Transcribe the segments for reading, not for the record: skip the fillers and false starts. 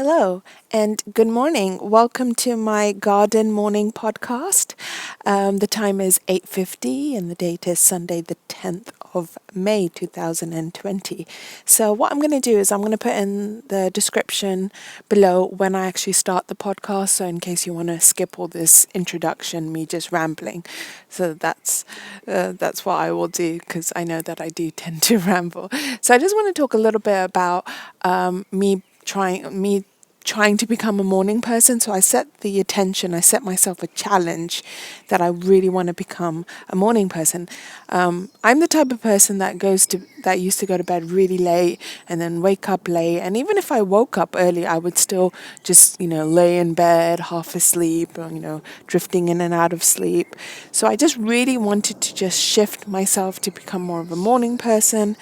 Hello and good morning. Welcome to my garden morning podcast. The time is 8:50 and the date is Sunday the 10th of May 2020. So what I'm going to do is I'm going to put in the description below when I actually start the podcast. So in case you want to skip all this introduction, me just rambling. So that's what I will do because I know that I do tend to ramble. So I just want to talk a little bit about me trying to become a morning person. So I set myself a challenge that I really want to become a morning person. I'm the type of person that used to go to bed really late and then wake up late. And even if I woke up early, I would still just, lay in bed, half asleep, or, drifting in and out of sleep. So I just really wanted to just shift myself to become more of a morning person.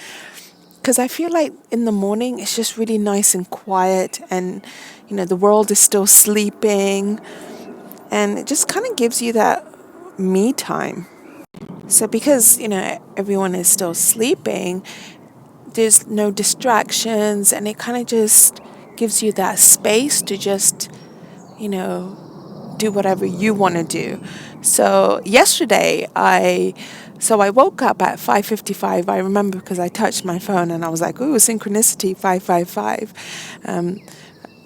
Because I feel like in the morning it's just really nice and quiet and, the world is still sleeping and it just kind of gives you that me time. So because, everyone is still sleeping, there's no distractions and it kind of just gives you that space to just, do whatever you want to do. So yesterday I woke up at 5:55. I remember because I touched my phone and I was like, ooh, synchronicity 555.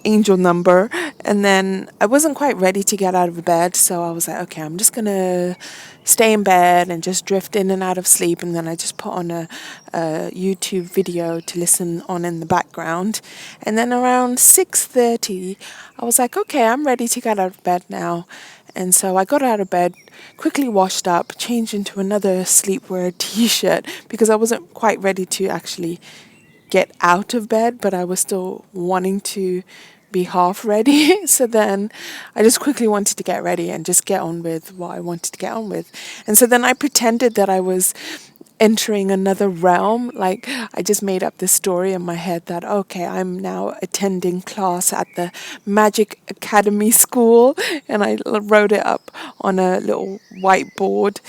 Angel number. And then I wasn't quite ready to get out of bed, so I was like, okay, I'm just gonna stay in bed and just drift in and out of sleep. And then I just put on a YouTube video to listen on in the background. And then around 6:30 I was like, okay, I'm ready to get out of bed now. And so I got out of bed, quickly washed up, changed into another sleepwear t-shirt because I wasn't quite ready to actually get out of bed, but I was still wanting to be half ready. So then I just quickly wanted to get ready and just get on with what I wanted to get on with. And so then I pretended that I was entering another realm. Like I just made up this story in my head that, okay, I'm now attending class at the Magic Academy School. And I wrote it up on a little whiteboard.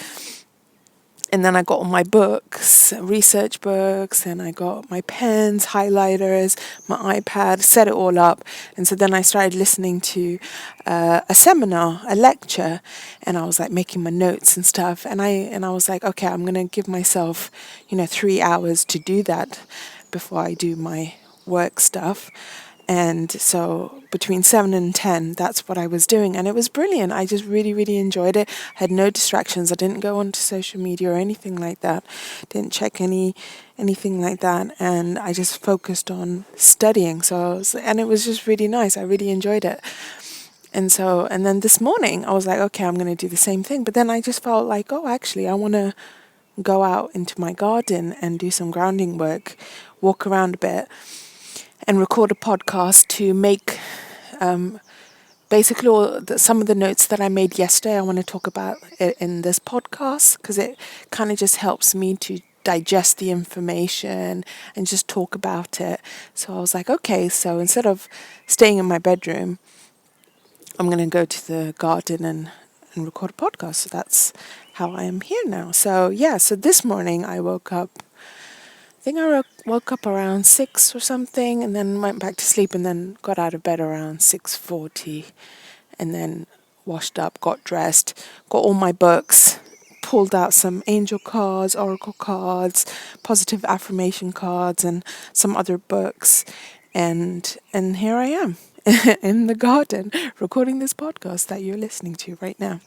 And then I got all my books, research books, and I got my pens, highlighters, my iPad, set it all up. And so then I started listening to a seminar, a lecture, and I was like making my notes and stuff. And I was like, okay, I'm gonna give myself, 3 hours to do that before I do my work stuff. And so between 7 and 10, that's what I was doing. And it was brilliant. I just really, really enjoyed it. I had no distractions. I didn't go onto social media or anything like that. Didn't check anything like that. And I just focused on studying. And it was just really nice. I really enjoyed it. And then this morning I was like, okay, I'm going to do the same thing. But then I just felt like, oh, actually, I want to go out into my garden and do some grounding work, walk around a bit, and record a podcast to make basically some of the notes that I made yesterday. I want to talk about it in this podcast because it kind of just helps me to digest the information and just talk about it. So I was like, okay, so instead of staying in my bedroom, I'm going to go to the garden and record a podcast. So that's how I am here now. So so this morning I woke up. I think I woke up around 6 or something and then went back to sleep and then got out of bed around 6:40 and then washed up, got dressed, got all my books, pulled out some angel cards, oracle cards, positive affirmation cards and some other books and here I am in the garden recording this podcast that you're listening to right now.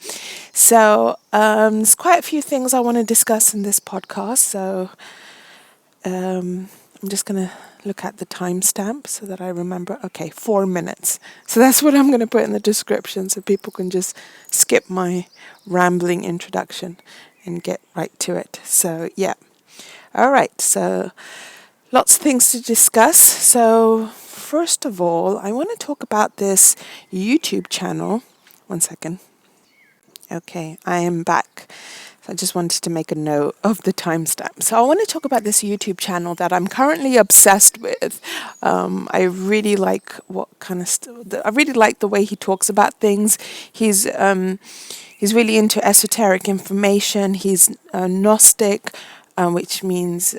So there's quite a few things I want to discuss in this podcast. So I'm just going to look at the timestamp so that I remember. Okay, 4 minutes. So that's what I'm going to put in the description so people can just skip my rambling introduction and get right to it. So, yeah. All right. So, lots of things to discuss. So, first of all, I want to talk about this YouTube channel. 1 second. Okay, I am back. So I just wanted to make a note of the timestamp. So I want to talk about this YouTube channel that I'm currently obsessed with. I really like I really like the way he talks about things. He's really into esoteric information. He's Gnostic, which means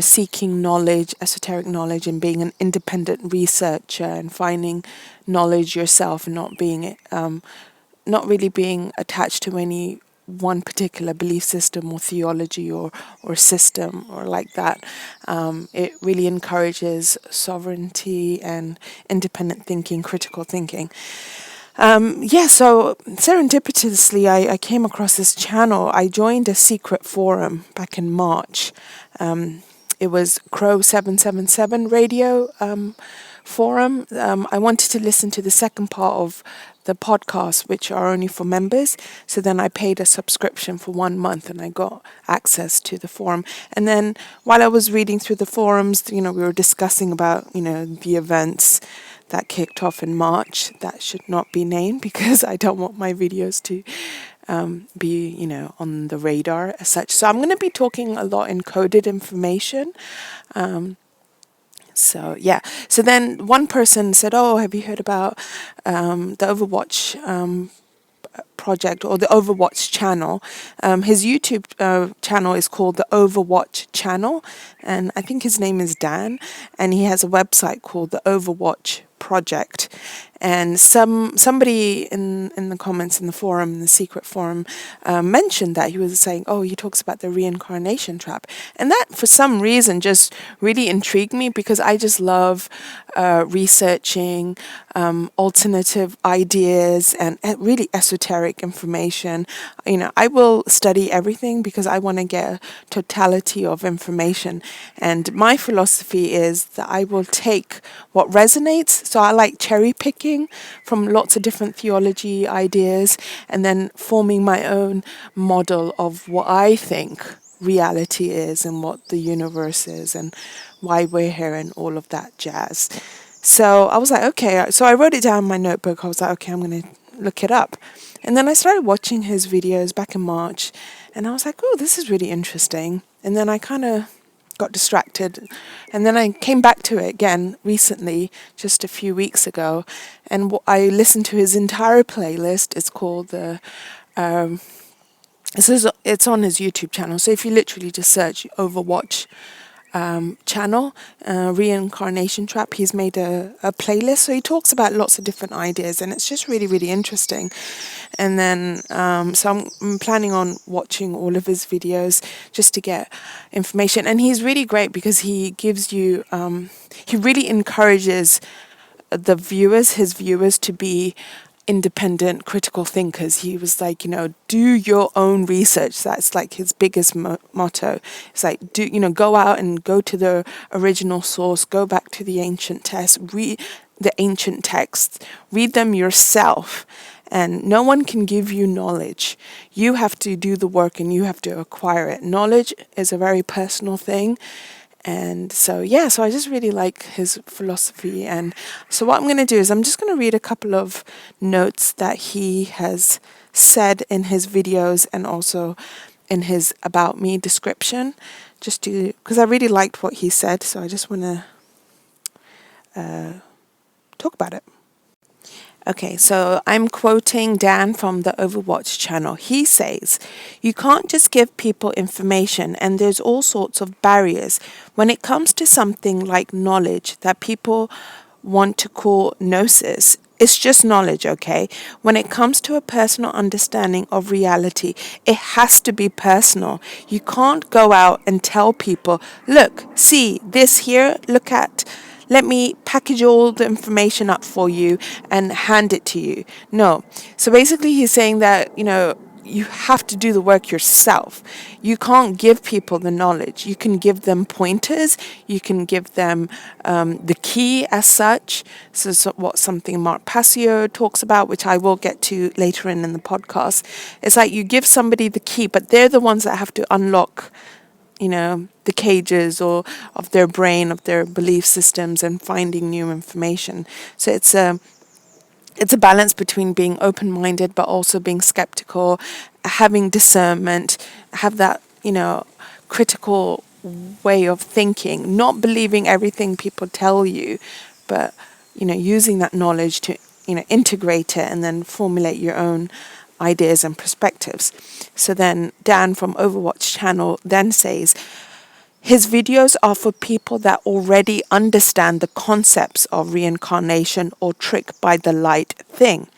seeking knowledge, esoteric knowledge, and being an independent researcher and finding knowledge yourself, and not really being attached to any one particular belief system or theology or system or like that. It really encourages sovereignty and independent thinking, critical thinking. So serendipitously, I came across this channel. I joined a secret forum back in March. It was Crow 777 radio forum. I wanted to listen to the second part of the podcast, which are only for members. So then I paid a subscription for 1 month and I got access to the forum. And then while I was reading through the forums, we were discussing about, the events that kicked off in March. That should not be named because I don't want my videos to be, on the radar as such. So I'm going to be talking a lot in coded information. So then one person said, "Oh, have you heard about the Overwatch project or the OverWatchChannel?" His YouTube channel is called the OverWatchChannel, and I think his name is Dan, and he has a website called the Overwatch Project. And somebody in the comments in the forum, in the secret forum, mentioned that he was saying, "Oh, he talks about the reincarnation trap," and that for some reason just really intrigued me because I just love researching alternative ideas and really esoteric information. I will study everything because I want to get a totality of information, and my philosophy is that I will take what resonates. So I like cherry picking from lots of different theology ideas and then forming my own model of what I think reality is and what the universe is and why we're here and all of that jazz. So I was like, okay. So I wrote it down in my notebook. I was like, okay, I'm going to look it up. And then I started watching his videos back in March and I was like, oh, this is really interesting. And then I kind of got distracted, and then I came back to it again recently, just a few weeks ago, and I listened to his entire playlist. It's called the it's on his YouTube channel. So if you literally just search Overwatch channel, reincarnation trap, he's made a playlist. So he talks about lots of different ideas, and it's just really, really interesting. And then so I'm planning on watching all of his videos just to get information. And he's really great because he gives you he really encourages his viewers to be independent critical thinkers. He was like, do your own research. That's like his biggest motto. It's like, go out and go to the original source, go back to the ancient texts, read the ancient texts, read them yourself. And no one can give you knowledge. You have to do the work and you have to acquire it. Knowledge is a very personal thing. And so I just really like his philosophy. And so what I'm going to do is I'm just going to read a couple of notes that he has said in his videos and also in his About Me description, because I really liked what he said. So I just want to talk about it. Okay, so I'm quoting Dan from the Overwatch channel. He says, "You can't just give people information, and there's all sorts of barriers when it comes to something like knowledge that people want to call gnosis. It's just knowledge, okay? When it comes to a personal understanding of reality, it has to be personal. You can't go out and tell people, look, see this here, let me package all the information up for you and hand it to you. No." So basically he's saying that, you have to do the work yourself. You can't give people the knowledge. You can give them pointers. You can give them the key as such. So what something Mark Passio talks about, which I will get to later in the podcast. It's like you give somebody the key, but they're the ones that have to unlock the cages or of their brain, of their belief systems, and finding new information. So it's a balance between being open-minded but also being skeptical, having discernment, have that critical way of thinking, not believing everything people tell you, but using that knowledge to integrate it and then formulate your own ideas and perspectives. So then Dan from Overwatch channel then says, His videos are for people that already understand the concepts of reincarnation or trick by the light thing.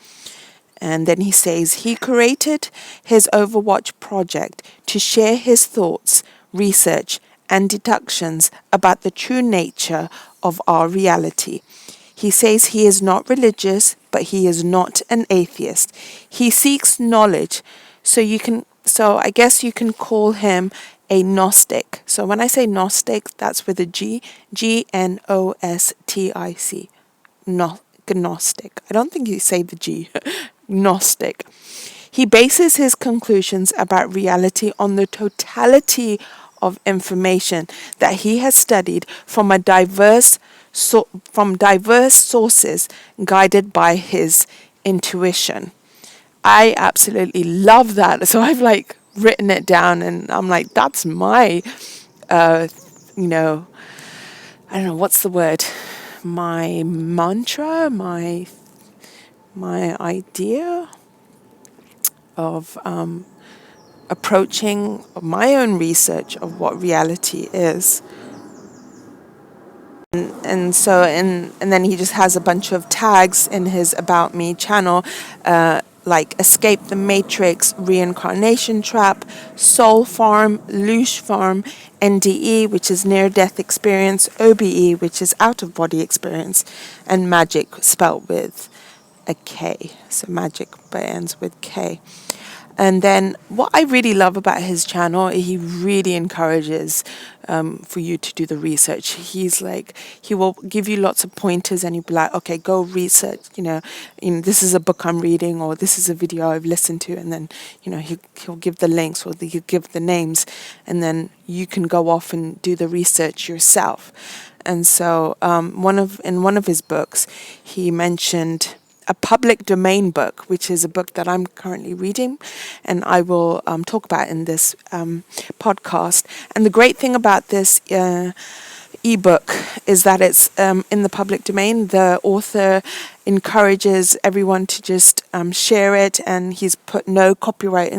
And then he says he created his Overwatch project to share his thoughts, research, and deductions about the true nature of our reality. He says he is not religious, but he is not an atheist. He seeks knowledge, so I guess you can call him a Gnostic. So when I say Gnostic, that's with a G, Gnostic. Gnostic. I don't think you say the G. Gnostic. He bases his conclusions about reality on the totality of information that he has studied from diverse sources, guided by his intuition. I absolutely love that. So I've like written it down, and I'm like, that's my, you know, I don't know, what's the word? My mantra, my idea of approaching my own research of what reality is. And then he just has a bunch of tags in his About Me channel, like Escape the Matrix, Reincarnation Trap, Soul Farm, Loosh Farm, NDE, which is Near Death Experience, OBE, which is Out of Body Experience, and Magic, spelt with a K. So Magic, but it ends with K. And then what I really love about his channel, he really encourages for you to do the research. He's like, he will give you lots of pointers, and he'll be like, okay, go research, this is a book I'm reading, or this is a video I've listened to. And then, he'll give the links, or he'll give the names, and then you can go off and do the research yourself. And so in one of his books, he mentioned a public domain book, which is a book that I'm currently reading, and I will talk about in this podcast. And the great thing about this ebook is that it's in the public domain. The author encourages everyone to just share it, and he's put no copyright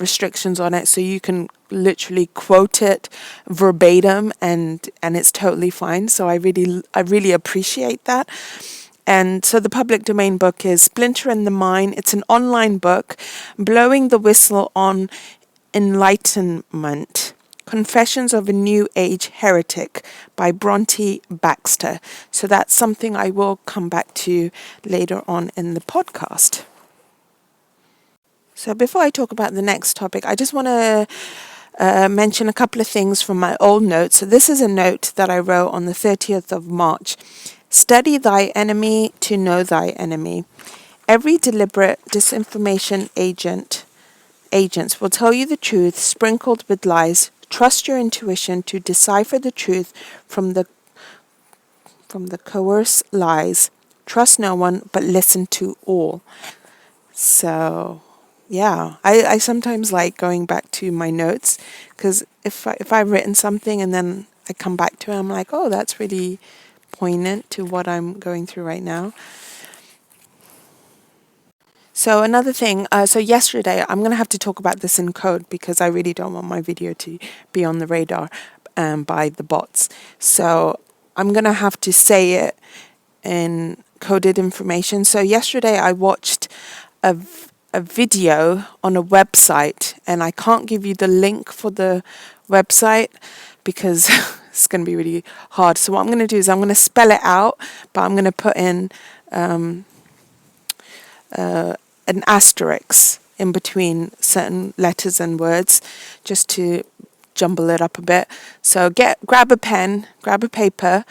restrictions on it, so you can literally quote it verbatim, and it's totally fine. So I really appreciate that. And so the public domain book is Splinter in the Mind. It's an online book, Blowing the Whistle on Enlightenment, Confessions of a New Age Heretic by Bronte Baxter. So that's something I will come back to later on in the podcast. So before I talk about the next topic, I just want to mention a couple of things from my old notes. So this is a note that I wrote on the 30th of March. Study thy enemy to know thy enemy. Every deliberate disinformation agents will tell you the truth sprinkled with lies. Trust your intuition to decipher the truth from the coerced lies. Trust no one, but listen to all. So, yeah, I sometimes like going back to my notes, because if I've written something and then I come back to it, I'm like, oh, that's really poignant to what I'm going through right now. So another thing, so yesterday, I'm going to have to talk about this in code, because I really don't want my video to be on the radar by the bots. So I'm going to have to say it in coded information. So yesterday I watched a video on a website, and I can't give you the link for the website because it's going to be really hard. So what I'm going to do is I'm going to spell it out, but I'm going to put in an asterisk in between certain letters and words, just to jumble it up a bit. So grab a pen, grab a paper.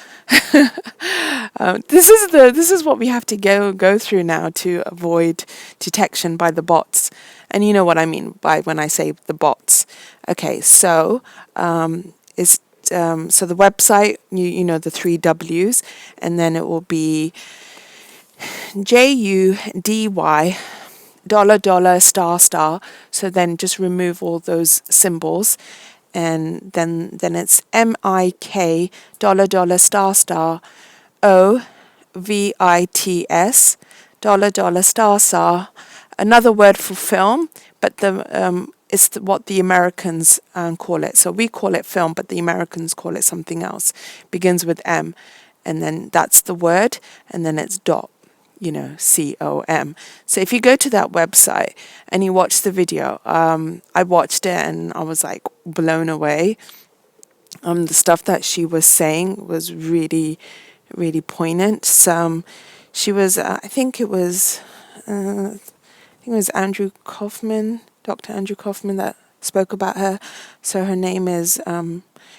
This is what we have to go through now to avoid detection by the bots. And you know what I mean by when I say the bots. Okay, so so the website, you know the 3 W's, and then it will be JUDY $$ So then just remove all those symbols, and then it's MIK $$ OVITS $$ Another word for film, but the it's what the Americans call it. So we call it film, but the Americans call it something else. Begins with M, and then that's the word, and then it's dot, COM. So if you go to that website and you watch the video, I watched it and I was like blown away. The stuff that she was saying was really, really poignant. She was, I think it was Andrew Kaufman, Dr. Andrew Kaufman, that spoke about her. So her name is,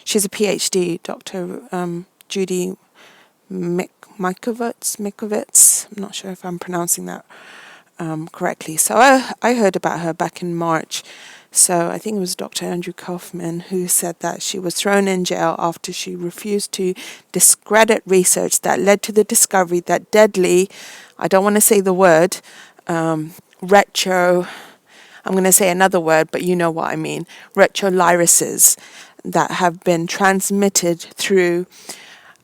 she's a PhD, Dr. Judy Mikovits. I'm not sure if I'm pronouncing that correctly. So I heard about her back in March. So I think it was Dr. Andrew Kaufman who said that she was thrown in jail after she refused to discredit research that led to the discovery that deadly, I don't want to say the word, I'm going to say another word, but you know what I mean, retroviruses that have been transmitted through,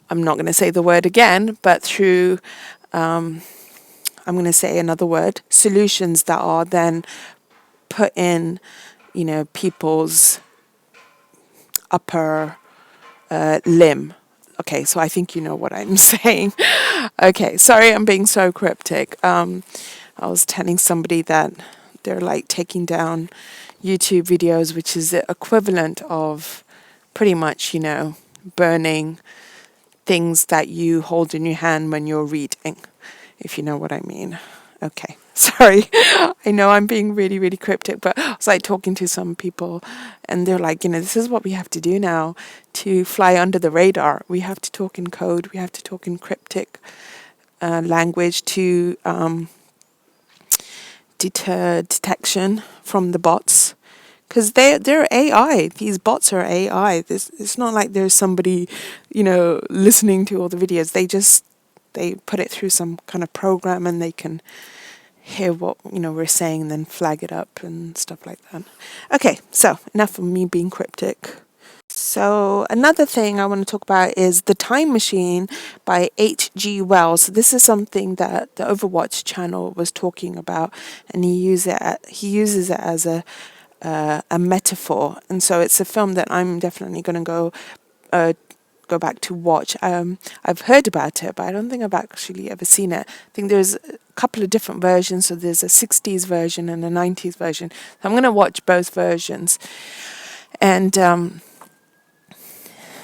I'm not going to say the word again, but through, I'm going to say another word, solutions that are then put in, people's upper limb. Okay, so I think you know what I'm saying. Okay, sorry I'm being so cryptic. I was telling somebody that they're like taking down YouTube videos, which is the equivalent of pretty much, burning things that you hold in your hand when you're reading, if you know what I mean. Okay, sorry. I know I'm being really, really cryptic, but I was like talking to some people and they're like, this is what we have to do now to fly under the radar. We have to talk in code. We have to talk in cryptic language to deter detection from the bots. Because they're AI. These bots are AI. It's not like there's somebody, listening to all the videos. They put it through some kind of program and they can hear what, we're saying and then flag it up and stuff like that. Okay, so enough of me being cryptic. So another thing I want to talk about is The Time Machine by H.G. Wells. So this is something that the Overwatch channel was talking about, and he uses it as a metaphor. And so it's a film that I'm definitely going to go back to watch. I've heard about it, but I don't think I've actually ever seen it. I think there's a couple of different versions. So there's a 60s version and a 90s version. So I'm going to watch both versions. And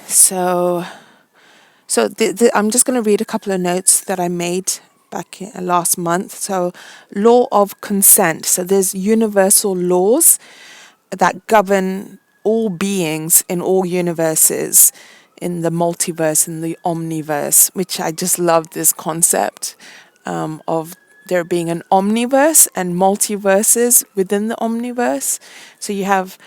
so I'm just going to read a couple of notes that I made back last month. So law of consent. So there's universal laws that govern all beings in all universes, in the multiverse, in the omniverse, which I just love this concept of there being an omniverse and multiverses within the omniverse. So you have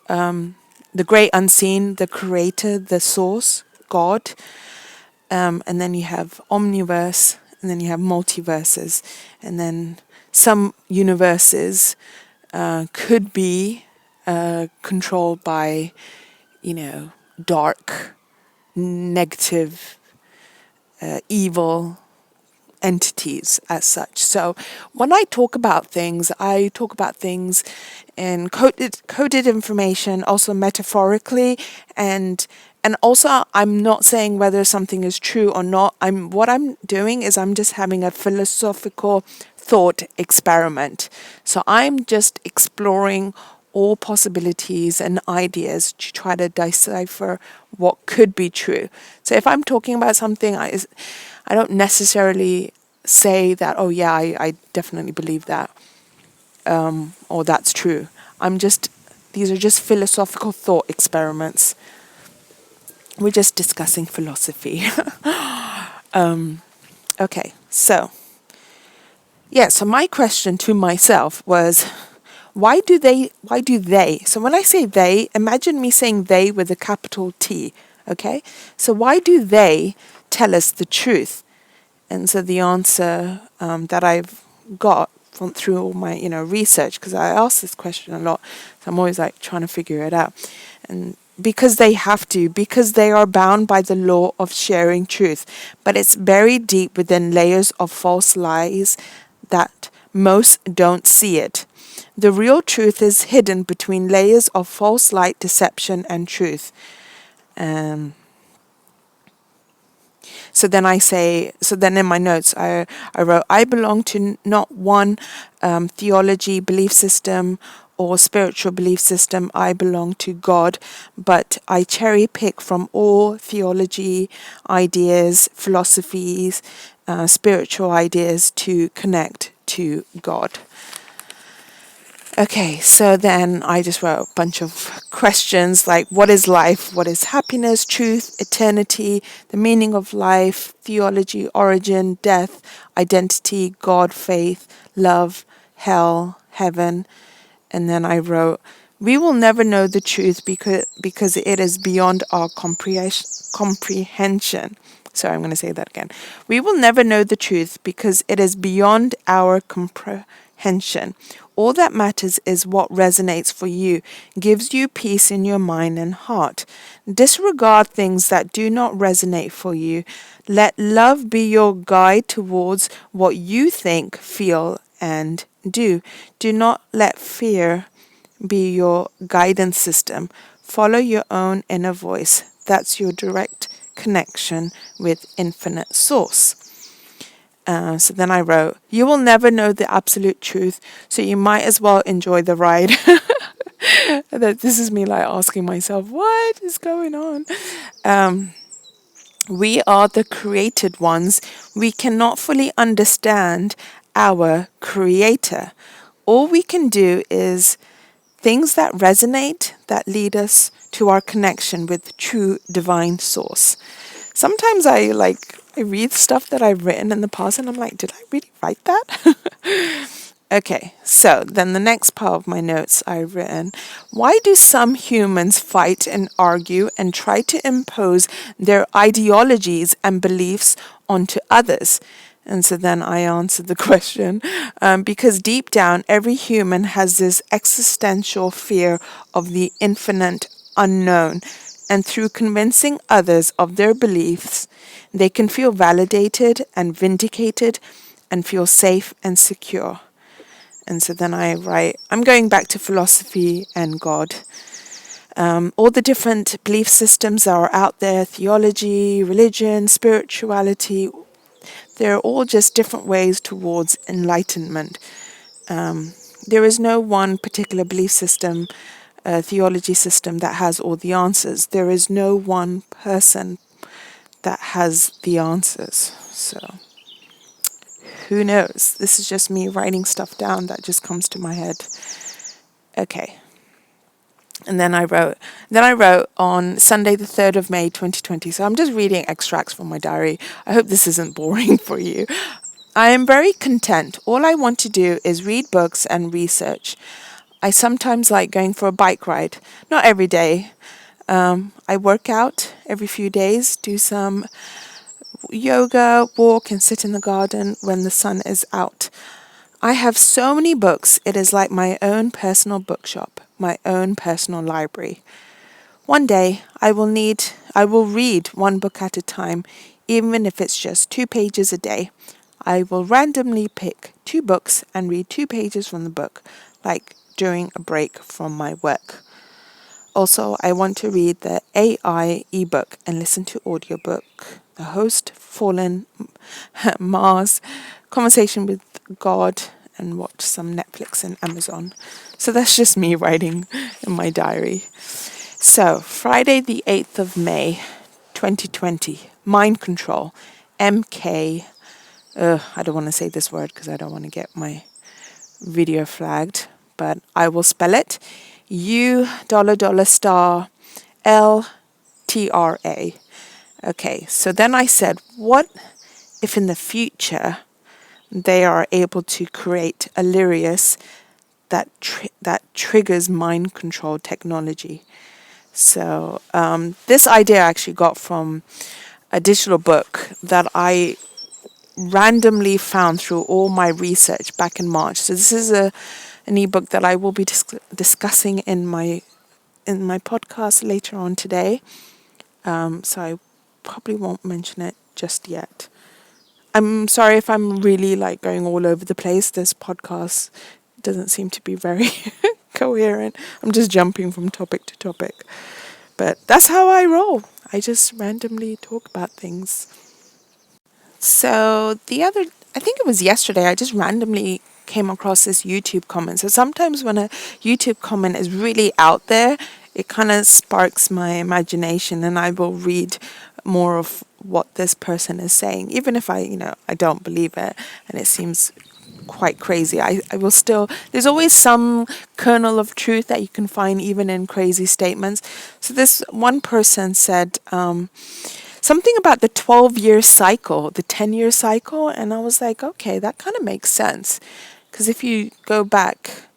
the great unseen, the creator, the source, God, and then you have omniverse, and then you have multiverses, and then some universes could be controlled by, dark, negative, evil entities as such. So when I talk about things in coded information, also metaphorically, and also I'm not saying whether something is true or not. What I'm doing is I'm just having a philosophical thought experiment. So I'm just exploring all possibilities and ideas to try to decipher what could be true. So if I'm talking about something, I don't necessarily say that, oh yeah, I definitely believe that, or that's true. These are just philosophical thought experiments. We're just discussing philosophy. Okay, so my question to myself was, why do they, so when I say they, imagine me saying they with a capital T, okay? So why do they tell us the truth? And so the answer that I've got through all my, research, because I ask this question a lot, so I'm always like trying to figure it out. And because they have to, because they are bound by the law of sharing truth, but it's buried deep within layers of false lies that most don't see it. The real truth is hidden between layers of false light, deception, and truth. Um, so then in my notes, I wrote, I belong to not one theology, belief system, or spiritual belief system. I belong to God, but I cherry pick from all theology, ideas, philosophies, spiritual ideas to connect to God. Okay, so then I just wrote a bunch of questions like, what is life? What is happiness, truth, eternity, the meaning of life, theology, origin, death, identity, God, faith, love, hell, heaven. And then I wrote, we will never know the truth because it is beyond our comprehension. Sorry, I'm going to say that again. We will never know the truth because it is beyond our comprehension. All that matters is what resonates for you, gives you peace in your mind and heart. Disregard things that do not resonate for you. Let love be your guide towards what you think, feel, and do. Do not let fear be your guidance system. Follow your own inner voice. That's your direct connection with infinite source. So then I wrote, you will never know the absolute truth, so you might as well enjoy the ride. This is me like asking myself, what is going on? We are the created ones. We cannot fully understand our creator. All we can do is things that resonate, that lead us to our connection with true divine source. Sometimes I read stuff that I've written in the past and I'm like, did I really write that? Okay, so then the next part of my notes I've written, why do some humans fight and argue and try to impose their ideologies and beliefs onto others? And so then I answered the question, because deep down, every human has this existential fear of the infinite unknown. And through convincing others of their beliefs, they can feel validated and vindicated and feel safe and secure. And so then I write, I'm going back to philosophy and God. All the different belief systems that are out there, theology, religion, spirituality, they're all just different ways towards enlightenment. There is no one particular belief system, theology system that has all the answers. There is no one person that has the answers. So who knows? This is just me writing stuff down that just comes to my head. Okay. And then I wrote on Sunday, the 3rd of May, 2020. So I'm just reading extracts from my diary. I hope this isn't boring for you. I am very content. All I want to do is read books and research. I sometimes like going for a bike ride. Not every day. I work out every few days, do some yoga, walk and sit in the garden when the sun is out. I have so many books. It is like my own personal bookshop, my own personal library. One day I will read one book at a time, even if it's just 2 pages a day. I will randomly pick 2 books and read 2 pages from the book, like during a break from my work. Also, I want to read the AI ebook and listen to audiobook, The Host, Fallen, Mars, Conversation with God, and watch some Netflix and Amazon. So that's just me writing in my diary. So, Friday the 8th of May, 2020, mind control, MK. I don't want to say this word because I don't want to get my video flagged, but I will spell it. $$ LTRA. Okay, so then I said, what if in the future they are able to create a Lyrius that triggers mind control technology? So this idea I actually got from a digital book that I randomly found through all my research back in March. So this is an ebook that I will be discussing in my podcast later on today. So I probably won't mention it just yet. I'm sorry if I'm really like going all over the place. This podcast doesn't seem to be very coherent. I'm just jumping from topic to topic. But that's how I roll. I just randomly talk about things. So I think it was yesterday, I just randomly came across this YouTube comment. So sometimes when a YouTube comment is really out there, it kind of sparks my imagination and I will read more of what this person is saying, even if I don't believe it and it seems quite crazy. I will still, there's always some kernel of truth that you can find even in crazy statements. So this one person said, something about the 12-year cycle, the 10-year cycle, and I was like, okay, that kind of makes sense. Because if you go back,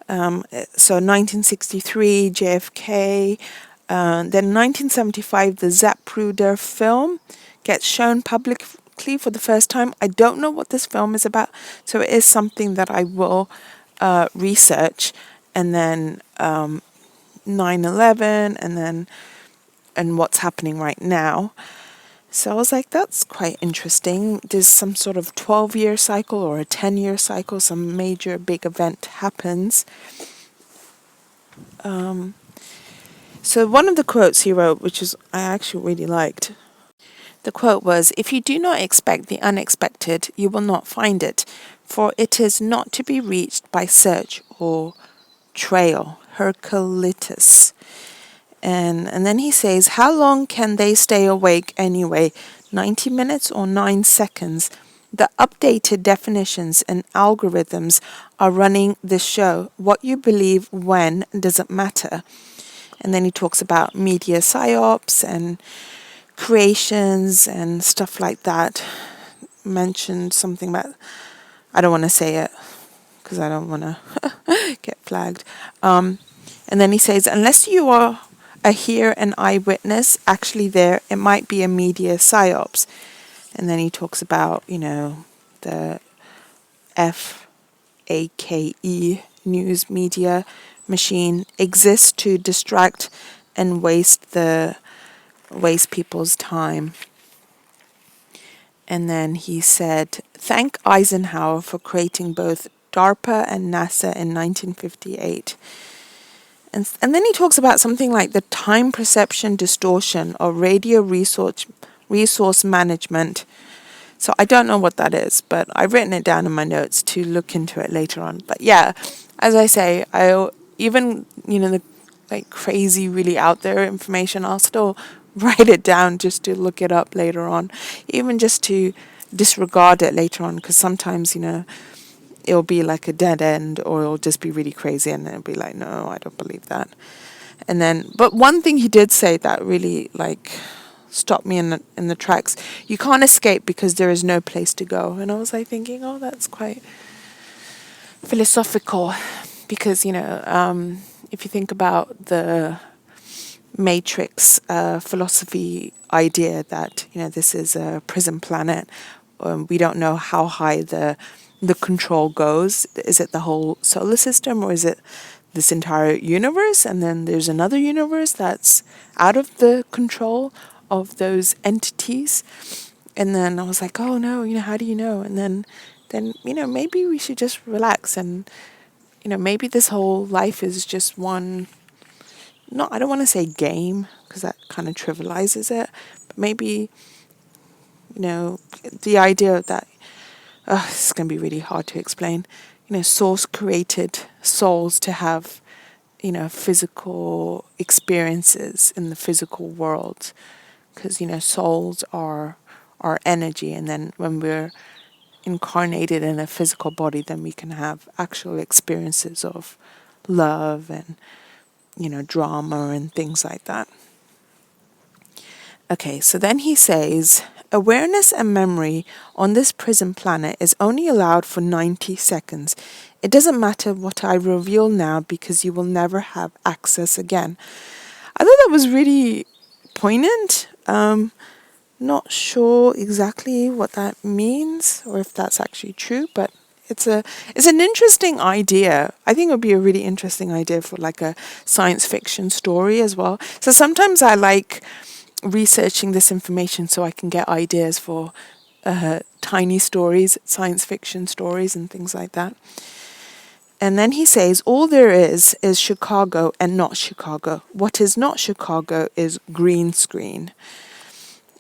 so 1963, JFK, then 1975, the Zapruder film gets shown publicly for the first time. I don't know what this film is about, so it is something that I will research. And then 9/11, and what's happening right now. So I was like, that's quite interesting. There's some sort of 12-year cycle or a 10-year cycle, some major big event happens. So one of the quotes he wrote, which is I actually really liked, the quote was, "If you do not expect the unexpected, you will not find it, for it is not to be reached by search or trail." Herculitus. And then he says, "How long can they stay awake anyway? 90 minutes or 9 seconds? The updated definitions and algorithms are running this show. What you believe when doesn't matter." And then he talks about media psyops and creations and stuff like that. Mentioned something about, I don't want to say it because I don't want to get flagged. And then he says, "Unless you are here an eyewitness actually there, it might be a media psyops." And then he talks about, the FAKE news media machine exists to distract and waste people's time. And then he said, "Thank Eisenhower for creating both DARPA and NASA in 1958. And then he talks about something like the time perception distortion or radio resource management. So I don't know what that is, but I've written it down in my notes to look into it later on. But yeah, as I say, even, the like crazy, really out there information, I'll still write it down just to look it up later on, even just to disregard it later on, because sometimes, it'll be like a dead end or it'll just be really crazy and it'll be like, no, I don't believe that. And then, but one thing he did say that really like stopped me in the tracks: you can't escape because there is no place to go. And I was like thinking, oh, that's quite philosophical, because, if you think about the Matrix philosophy idea that, this is a prison planet, we don't know how high the control goes. Is it the whole solar system or is it this entire universe? And then there's another universe that's out of the control of those entities. And then I was like, oh no, how do you know? And then maybe we should just relax and, maybe this whole life is just one, I don't want to say game because that kind of trivializes it, but maybe, the idea that, this is going to be really hard to explain. Source created souls to have, physical experiences in the physical world. Because, souls are energy. And then when we're incarnated in a physical body, then we can have actual experiences of love and, drama and things like that. Okay, so then he says, awareness and memory on this prison planet is only allowed for 90 seconds. It doesn't matter what I reveal now because you will never have access again. I thought that was really poignant. Not sure exactly what that means or if that's actually true, but it's an interesting idea. I think it would be a really interesting idea for like a science fiction story as well. So sometimes I like researching this information so I can get ideas for tiny stories, science fiction stories and things like that. And then he says, all there is Chicago and not Chicago. What is not Chicago is green screen.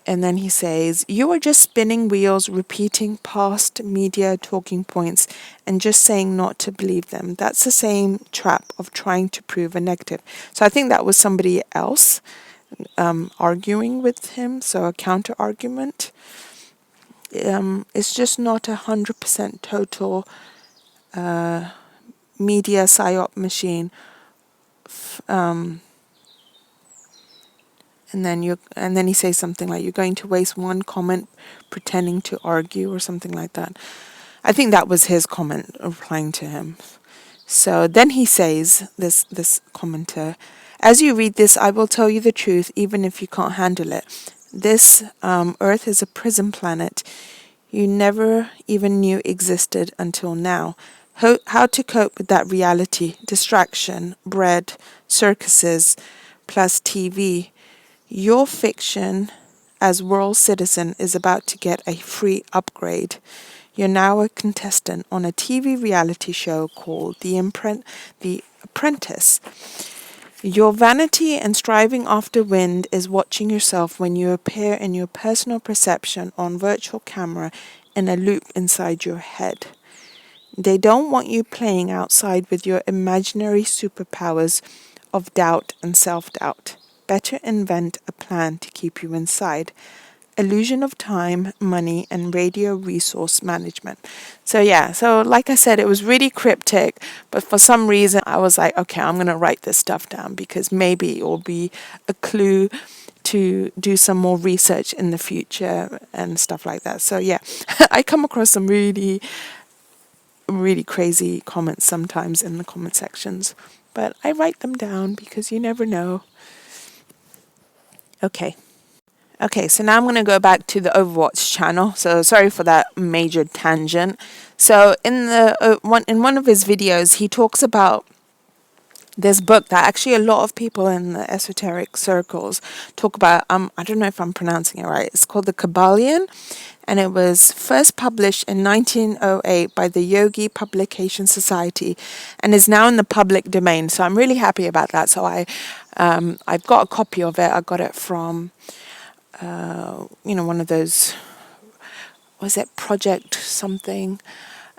And then he says, you are just spinning wheels, repeating past media talking points and just saying not to believe them. That's the same trap of trying to prove a negative. So I think that was somebody else arguing with him, so a counter argument. It's just not 100% total media psyop machine. And then he says something like, you're going to waste one comment pretending to argue or something like that. I think that was his comment replying to him. So then he says, this commenter, as you read this, I will tell you the truth, even if you can't handle it. This Earth is a prison planet you never even knew existed until now. How to cope with that reality, distraction, bread, circuses, plus TV. Your fiction as world citizen is about to get a free upgrade. You're now a contestant on a TV reality show called The Apprentice. Your vanity and striving after wind is watching yourself when you appear in your personal perception on virtual camera in a loop inside your head. They don't want you playing outside with your imaginary superpowers of doubt and self-doubt. Better invent a plan to keep you inside. Illusion of time, money, and radio resource management. So like I said, it was really cryptic, but for some reason I was like, okay, I'm going to write this stuff down because maybe it will be a clue to do some more research in the future and stuff like that. So yeah, I come across some really, really crazy comments sometimes in the comment sections, but I write them down because you never know. Okay, so now I'm going to go back to the Overwatch channel. So sorry for that major tangent. So in one of his videos, he talks about this book that actually a lot of people in the esoteric circles talk about. I don't know if I'm pronouncing it right. It's called The Kabbalion, and it was first published in 1908 by the Yogi Publication Society and is now in the public domain. So I'm really happy about that. So I've got a copy of it. I got it from one of those, was it Project something?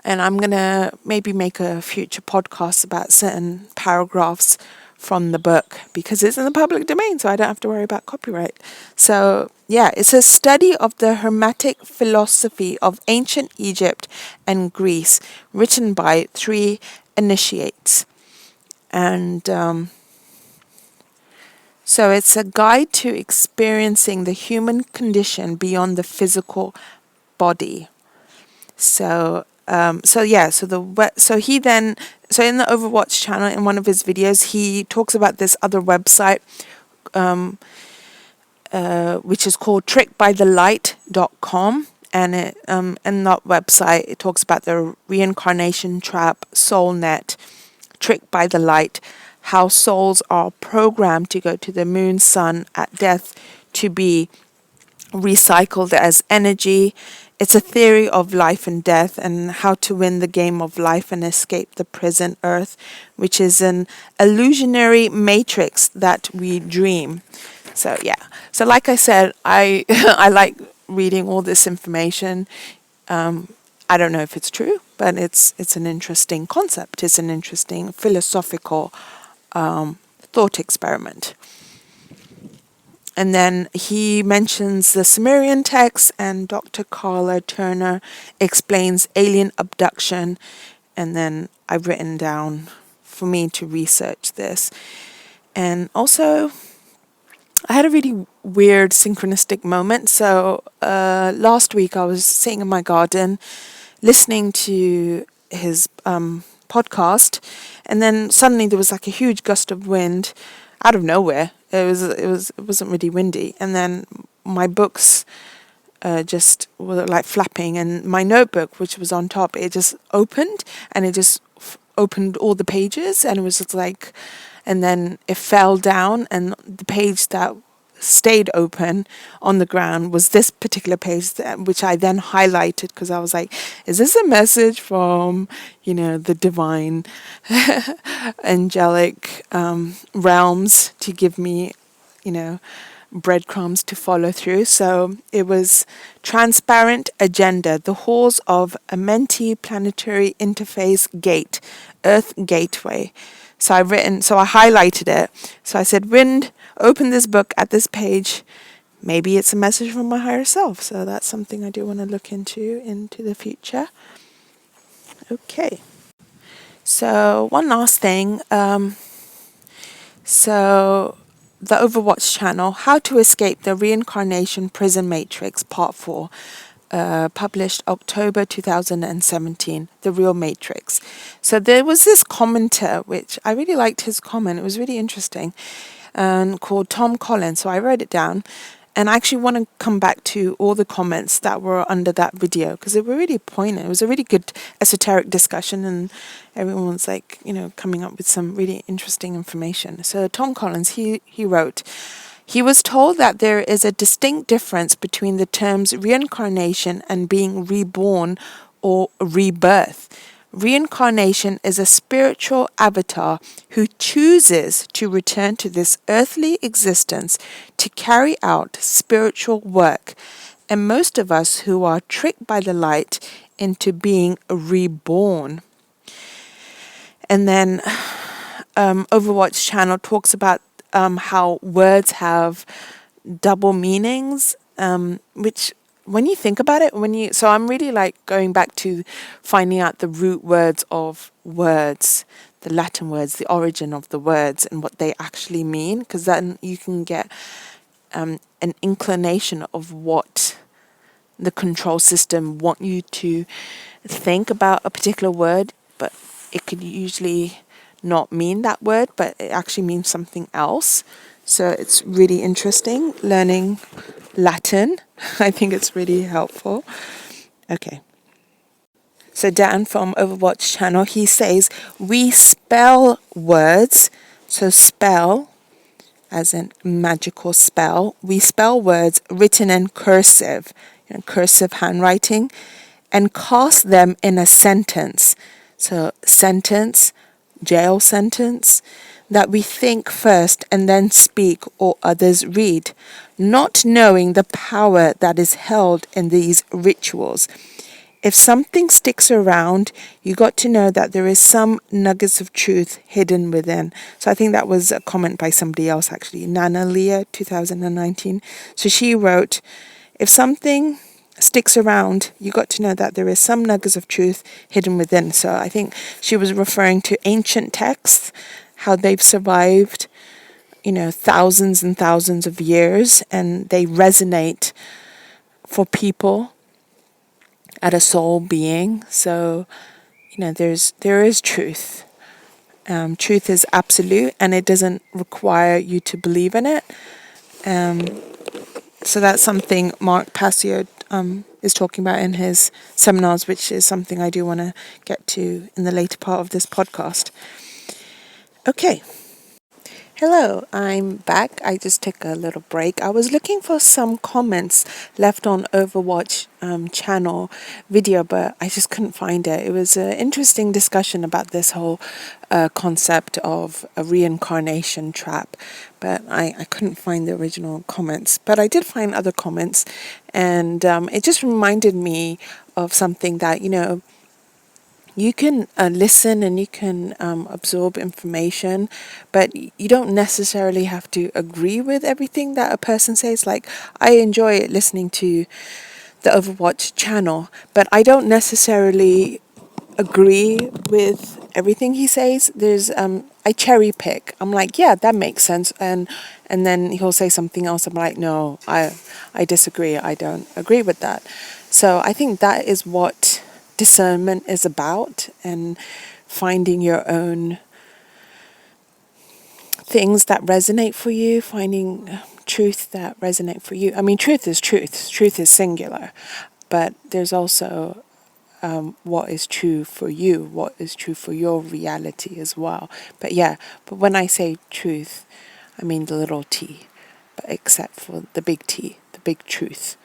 And I'm going to maybe make a future podcast about certain paragraphs from the book because it's in the public domain, so I don't have to worry about copyright. So yeah, it's a study of the Hermetic philosophy of ancient Egypt and Greece, written by 3 initiates. And so it's a guide to experiencing the human condition beyond the physical body. So in the Overwatch channel, in one of his videos, he talks about this other website, which is called trickbythelight.com. And in that website, it talks about the reincarnation trap, SoulNet, Tricked by the Light, how souls are programmed to go to the moon, sun at death to be recycled as energy. It's a theory of life and death and how to win the game of life and escape the prison earth, which is an illusionary matrix that we dream. So yeah. So like I said, I I like reading all this information. I don't know if it's true, but it's an interesting concept. It's an interesting philosophical thought experiment. And then he mentions the Sumerian text, and Dr. Carla Turner explains alien abduction. And then I've written down for me to research this. And also, I had a really weird synchronistic moment. So last week I was sitting in my garden listening to his podcast, and then suddenly there was like a huge gust of wind out of nowhere. It wasn't really windy, and then my books just were like flapping, and my notebook, which was on top, it just opened, and it just opened all the pages, and it was just like, and then it fell down, and the page that stayed open on the ground was this particular page, which I then highlighted because I was like, is this a message from, the divine angelic realms to give me, breadcrumbs to follow through? So it was transparent agenda, the halls of Amenti planetary interface gate, Earth gateway. So I highlighted it. So I said, Wind, open this book at this page. Maybe it's a message from my higher self. So that's something I do want to look into the future. Okay. So one last thing. So the Overwatch channel, How to Escape the Reincarnation Prison Matrix, Part 4. Published October 2017, The Real Matrix. So there was this commenter, which I really liked his comment. It was really interesting, called Tom Collins. So I wrote it down, and I actually want to come back to all the comments that were under that video because they were really poignant. It was a really good esoteric discussion, and everyone was like, coming up with some really interesting information. So Tom Collins, he wrote, he was told that there is a distinct difference between the terms reincarnation and being reborn or rebirth. Reincarnation is a spiritual avatar who chooses to return to this earthly existence to carry out spiritual work. And most of us who are tricked by the light into being reborn. And then Overwatch channel talks about how words have double meanings, which when you think about it, so I'm really like going back to finding out the root words of words, the Latin words, the origin of the words and what they actually mean, because then you can get an inclination of what the control system want you to think about a particular word, but it could usually not mean that word, but it actually means something else. So it's really interesting learning Latin. I think it's really helpful. Okay. So Dan from Overwatch channel, he says, we spell words. So spell, as in magical spell. We spell words written in cursive, cursive handwriting, and cast them in a sentence. So sentence, jail sentence, that we think first and then speak or others read, not knowing the power that is held in these rituals. If something sticks around, you got to know that there is some nuggets of truth hidden within. So I think that was a comment by somebody else actually, Nana Leah, 2019. So she wrote, if something sticks around, you got to know that there is some nuggets of truth hidden within. So I think she was referring to ancient texts, how they've survived, thousands and thousands of years, and they resonate for people at a soul being. So, there is truth. Truth is absolute, and it doesn't require you to believe in it. So that's something Mark Passio is talking about in his seminars, which is something I do want to get to in the later part of this podcast. Okay. Hello, I'm back. I just took a little break. I was looking for some comments left on Overwatch channel video, but I just couldn't find it. It was an interesting discussion about this whole concept of a reincarnation trap, but I couldn't find the original comments. But I did find other comments, and it just reminded me of something that, you can listen and you can absorb information, but you don't necessarily have to agree with everything that a person says. Like, I enjoy listening to the Overwatch channel, but I don't necessarily agree with everything he says. There's I cherry pick. I'm like, yeah, that makes sense, and then he'll say something else. I'm like, no, I disagree. I don't agree with that. So I think that is what discernment is about, and finding your own things that resonate for you, finding truth that resonate for you. I mean, truth is truth. Truth is singular, but there's also what is true for you, what is true for your reality as well. But when I say truth, I mean the little t. but except for the big T, the big truth.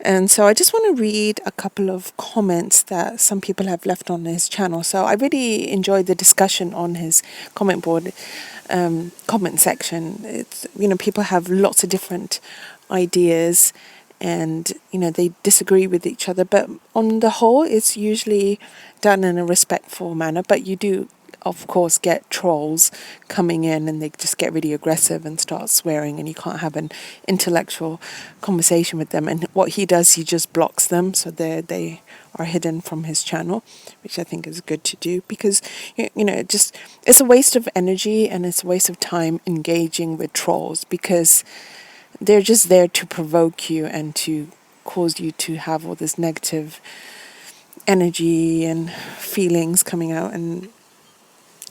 And so I just want to read a couple of comments that some people have left on his channel. So I really enjoyed the discussion on his comment board, comment section. It's, people have lots of different ideas and, they disagree with each other. But on the whole, it's usually done in a respectful manner. But you do, of course, get trolls coming in and they just get really aggressive and start swearing, and you can't have an intellectual conversation with them. And what he does, he just blocks them, so they are hidden from his channel, which I think is good to do, because it's a waste of energy and it's a waste of time engaging with trolls, because they're just there to provoke you and to cause you to have all this negative energy and feelings coming out, and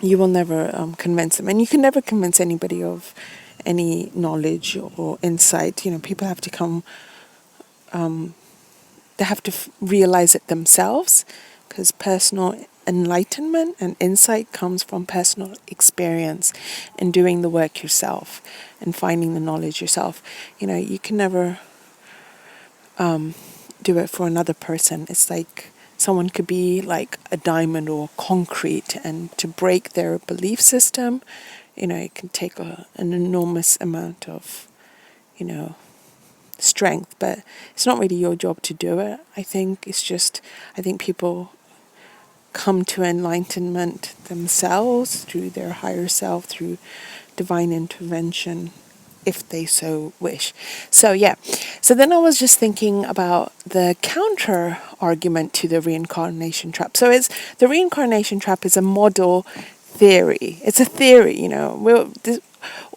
you will never convince them. And you can never convince anybody of any knowledge or insight. People have to come, they have to realize it themselves, because personal enlightenment and insight comes from personal experience and doing the work yourself and finding the knowledge yourself. You can never do it for another person. It's like someone could be like a diamond or concrete, and to break their belief system, it can take an enormous amount of, strength, but it's not really your job to do it. I think people come to enlightenment themselves through their higher self, through divine intervention, if they so wish. So then I was just thinking about the counter argument to the reincarnation trap. So the reincarnation trap is a model theory. It's a theory,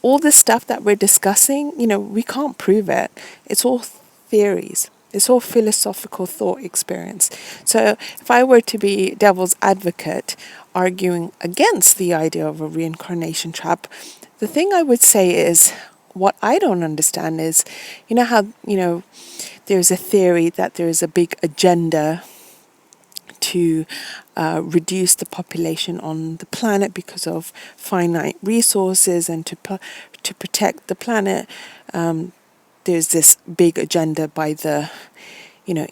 all this stuff that we're discussing, we can't prove it. It's all theories. It's all philosophical thought experience. So if I were to be devil's advocate, arguing against the idea of a reincarnation trap, the thing I would say is, what I don't understand is, how, there's a theory that there's a big agenda to reduce the population on the planet because of finite resources, and to protect the planet. There's this big agenda by the,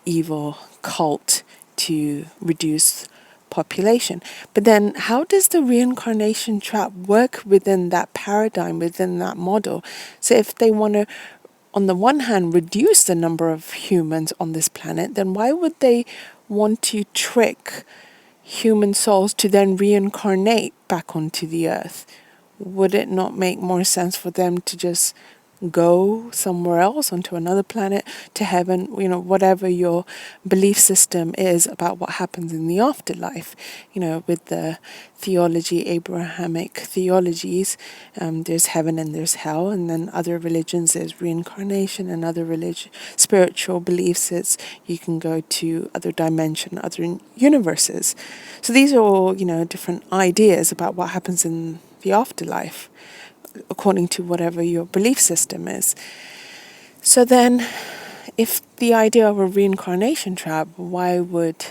evil cult to reduce population. But then how does the reincarnation trap work within that paradigm, within that model? So if they want to, on the one hand, reduce the number of humans on this planet, then why would they want to trick human souls to then reincarnate back onto the earth? Would it not make more sense for them to just go somewhere else, onto another planet, to heaven, whatever your belief system is about what happens in the afterlife, with the theology, Abrahamic theologies, there's heaven and there's hell, and then other religions there's reincarnation, and other spiritual beliefs it's you can go to other dimension, other universes. So these are all, different ideas about what happens in the afterlife, according to whatever your belief system is. So then, if the idea of a reincarnation trap, why would,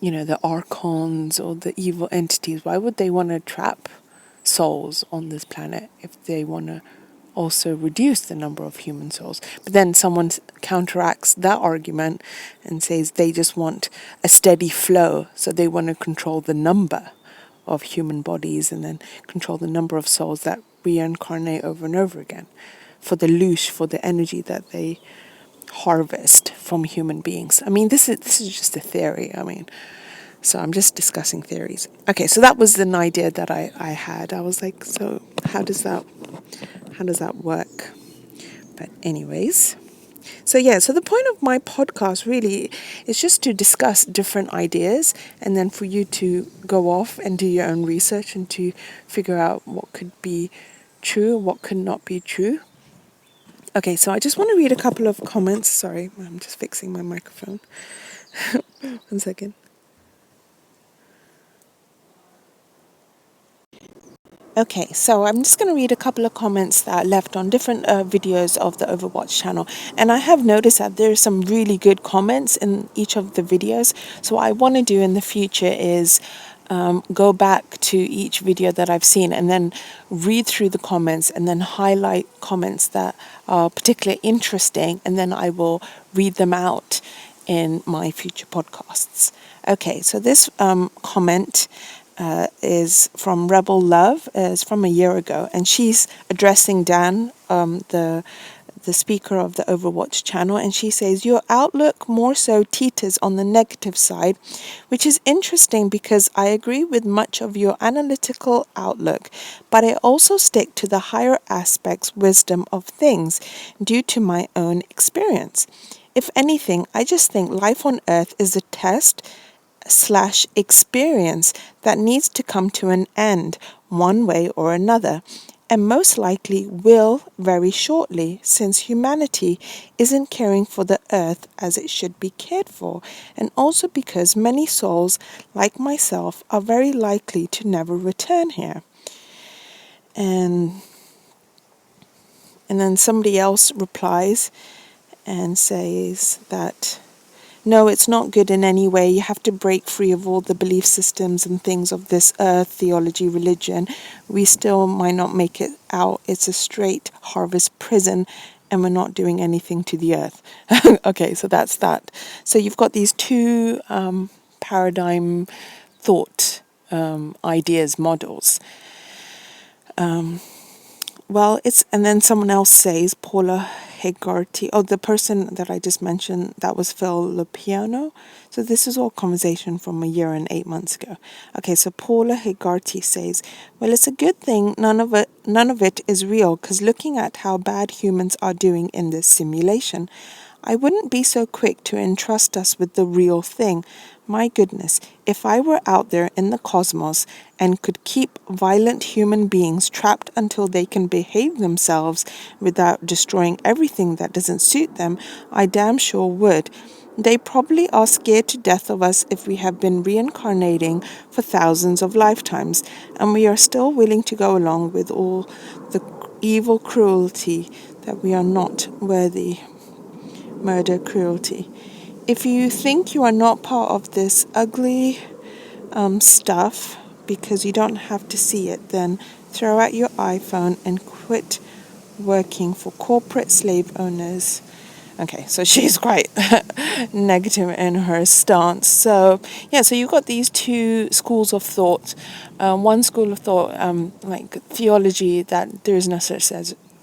the archons or the evil entities, why would they want to trap souls on this planet if they want to also reduce the number of human souls? But then someone counteracts that argument and says they just want a steady flow, so they want to control the number of human bodies and then control the number of souls that reincarnate over and over again for the loosh, for the energy that they harvest from human beings. I mean, this is just a theory. So I'm just discussing theories. Okay, so that was an idea that I had. I was like, so how does that work? But anyways, so the point of my podcast really is just to discuss different ideas, and then for you to go off and do your own research and to figure out what could be true, what could not be true. Okay, so I just want to read a couple of comments. Sorry, I'm just fixing my microphone. 1 second. Okay, so I'm just going to read a couple of comments that are left on different videos of the Overwatch channel. And I have noticed that there are some really good comments in each of the videos. So what I want to do in the future is go back to each video that I've seen and then read through the comments and then highlight comments that are particularly interesting, and then I will read them out in my future podcasts. Okay, so this comment is from Rebel Love, is from a year ago, and she's addressing Dan, the speaker of the Overwatch channel, and she says, your outlook more so teeters on the negative side, which is interesting because I agree with much of your analytical outlook, but I also stick to the higher aspects wisdom of things due to my own experience. If anything, I just think life on Earth is a test/experience that needs to come to an end one way or another, and most likely will very shortly, since humanity isn't caring for the earth as it should be cared for, and also because many souls, like myself, are very likely to never return here. And then somebody else replies and says that no, it's not good in any way. You have to break free of all the belief systems and things of this earth, theology, religion. We still might not make it out. It's a straight harvest prison, and we're not doing anything to the earth. Okay, so that's that. So you've got these two paradigm thought ideas, models. And then someone else says, Paula Hegarty, the person that I just mentioned, that was Phil Lupiano. So this is all conversation from a year and 8 months ago. Okay, so Paula Hegarty says, well, it's a good thing none of it is real, because looking at how bad humans are doing in this simulation, I wouldn't be so quick to entrust us with the real thing. My goodness, if I were out there in the cosmos and could keep violent human beings trapped until they can behave themselves without destroying everything that doesn't suit them, I damn sure would. They probably are scared to death of us if we have been reincarnating for thousands of lifetimes, and we are still willing to go along with all the evil cruelty that we are not worthy. Murder, cruelty. If you think you are not part of this ugly stuff because you don't have to see it, then throw out your iPhone and quit working for corporate slave owners. Okay, so she's quite negative in her stance. So you've got these two schools of thought. One school of thought, like theology, that there is no such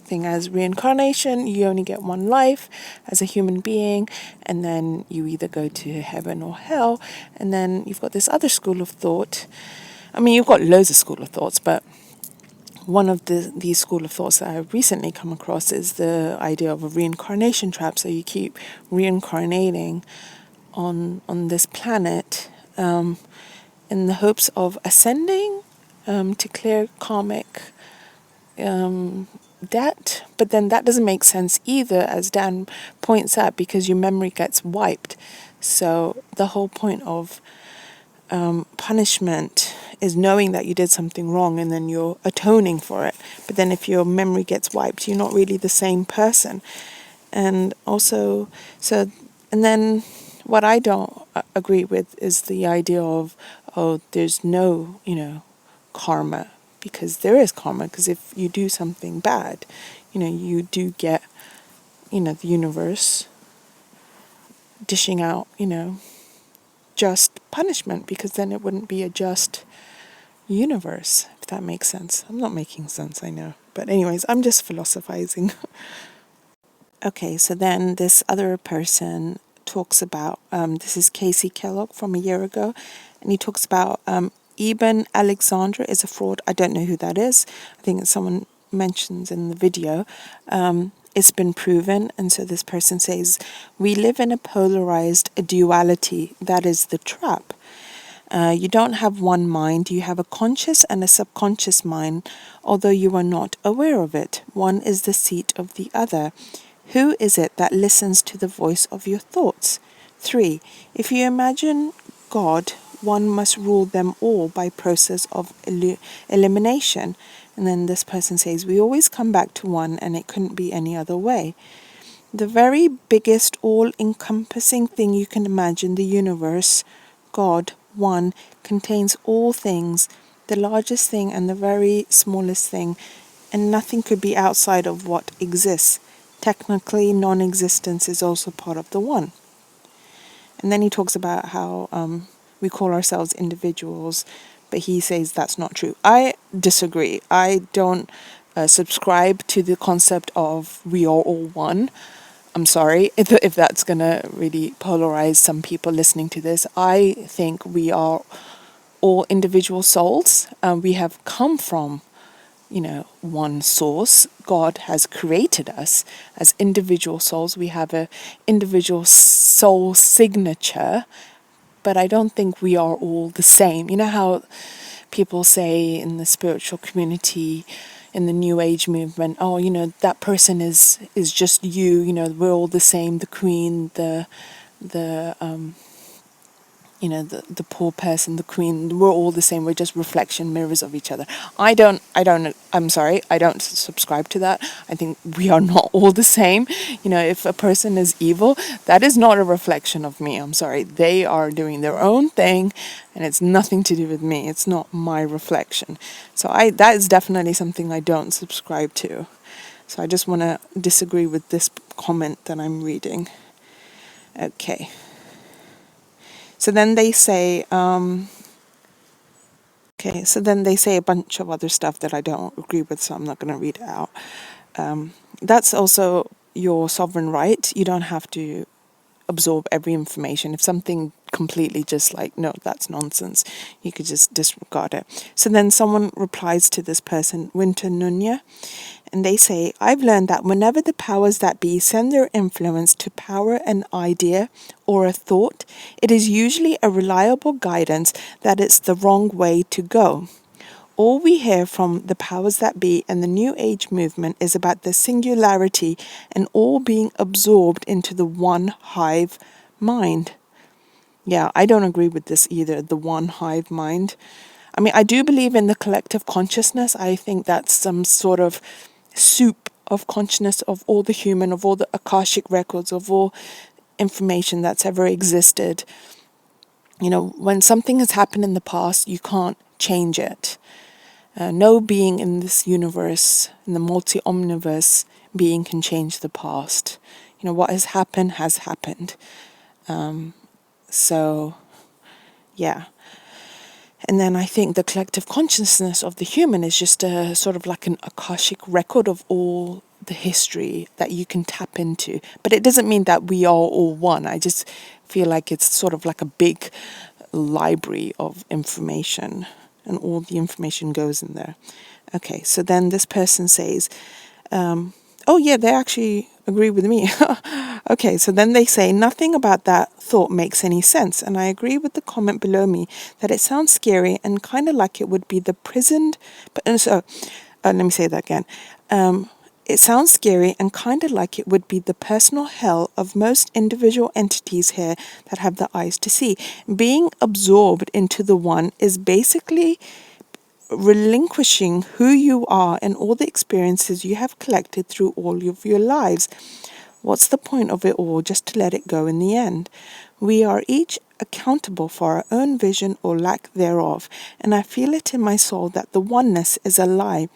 thing as reincarnation. You only get one life as a human being, and then you either go to heaven or hell. And then you've got this other school of thought. I mean, you've got loads of school of thoughts, but one of these school of thoughts that I've recently come across is the idea of a reincarnation trap. So you keep reincarnating on this planet in the hopes of ascending to clear karmic debt. But then that doesn't make sense either, as Dan points out, because your memory gets wiped. So the whole point of punishment is knowing that you did something wrong and then you're atoning for it. But then if your memory gets wiped, you're not really the same person. And also, and then what I don't agree with is the idea of, there's no, karma, because there is karma, because if you do something bad, you do get, the universe dishing out, just punishment, because then it wouldn't be a just universe, if that makes sense. I'm not making sense, I know. But anyways, I'm just philosophizing. Okay, so then this other person talks about, this is Casey Kellogg from a year ago, and he talks about Eben Alexander is a fraud. I don't know who that is. I think it's someone mentions in the video. It's been proven, and so this person says, we live in a polarized duality. That is the trap. You don't have one mind, you have a conscious and a subconscious mind, although you are not aware of it. One is the seat of the other. Who is it that listens to the voice of your thoughts? 3. If you imagine God, one must rule them all by process of elimination. And then this person says, we always come back to one, and it couldn't be any other way. The very biggest all-encompassing thing you can imagine, the universe, God, one contains all things, the largest thing and the very smallest thing, and nothing could be outside of what exists. Technically, non-existence is also part of the one. And then he talks about how we call ourselves individuals, but he says that's not true. I disagree. I don't subscribe to the concept of we are all one. I'm sorry if that's going to really polarize some people listening to this. I think we are all individual souls. We have come from, one source. God has created us as individual souls. We have a individual soul signature, but I don't think we are all the same. You know how people say in the spiritual community, in the New Age movement, oh, that person is just you. We're all the same. The queen, the poor person, the queen, we're all the same. We're just reflection mirrors of each other. I'm sorry, I don't subscribe to that. I think we are not all the same. If a person is evil, that is not a reflection of me. I'm sorry. They are doing their own thing and it's nothing to do with me. It's not my reflection. So that is definitely something I don't subscribe to. So I just want to disagree with this comment that I'm reading. Okay. So then they say, a bunch of other stuff that I don't agree with, so I'm not going to read it out. That's also your sovereign right. You don't have to absorb every information. If something completely just no, that's nonsense, you could just disregard it. So then someone replies to this person, Winter Nunya, and they say, I've learned that whenever the powers that be send their influence to power an idea or a thought, it is usually a reliable guidance that it's the wrong way to go. All we hear from the powers that be and the New Age movement is about the singularity and all being absorbed into the one hive mind. Yeah, I don't agree with this either, the one hive mind. I mean, I do believe in the collective consciousness. I think that's some sort of soup of consciousness of all the human, of all the Akashic records, of all information that's ever existed. When something has happened in the past, you can't change it. No being in this universe, in the multi-omniverse being can change the past. What has happened. So, yeah. And then I think the collective consciousness of the human is just a sort of like an Akashic record of all the history that you can tap into. But it doesn't mean that we are all one. I just feel like it's sort of like a big library of information, and all the information goes in there. Okay, so then this person says, oh yeah, they actually agree with me. Okay, so then they say, nothing about that thought makes any sense. And I agree with the comment below me that it sounds scary and kind of like it would be the prisoned, let me say that again. It sounds scary and kind of like it would be the personal hell of most individual entities here that have the eyes to see. Being absorbed into the one is basically relinquishing who you are and all the experiences you have collected through all of your lives. What's the point of it all just to let it go in the end? We are each accountable for our own vision or lack thereof, and I feel it in my soul that the oneness is a lie.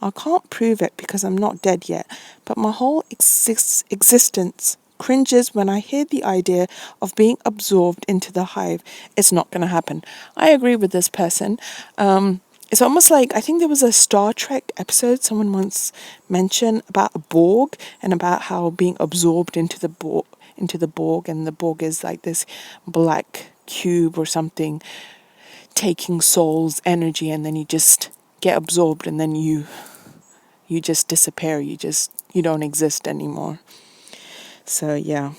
I can't prove it because I'm not dead yet, but my whole existence cringes when I hear the idea of being absorbed into the hive. It's not going to happen. I agree with this person. It's almost like, I think there was a Star Trek episode someone once mentioned about a Borg and about how being absorbed into the Borg, and the Borg is like this black cube or something taking soul's energy, and then you just get absorbed and then you just disappear. You don't exist anymore. So yeah.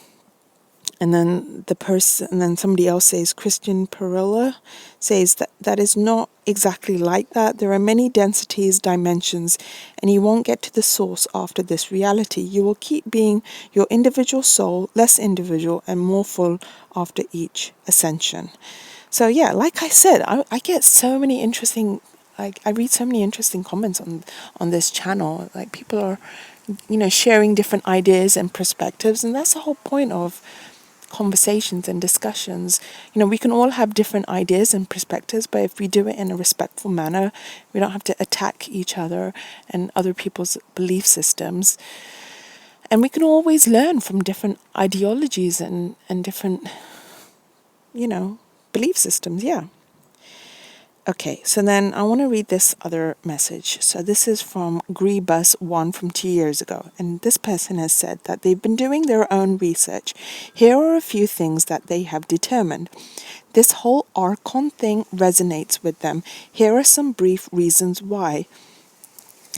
And then somebody else says, Christian Perilla says that is not exactly like that. There are many densities, dimensions, and you won't get to the source after this reality. You will keep being your individual soul, less individual and more full after each ascension. So yeah, like I said, I get so many interesting, I read so many interesting comments on this channel. Like people are, sharing different ideas and perspectives, and that's the whole point of conversations and discussions. We can all have different ideas and perspectives, but if we do it in a respectful manner, we don't have to attack each other and other people's belief systems. And we can always learn from different ideologies and different, belief systems. Yeah. Okay, so then I want to read this other message. So this is from Greebus1 from 2 years ago. And this person has said that they've been doing their own research. Here are a few things that they have determined. This whole Archon thing resonates with them. Here are some brief reasons why.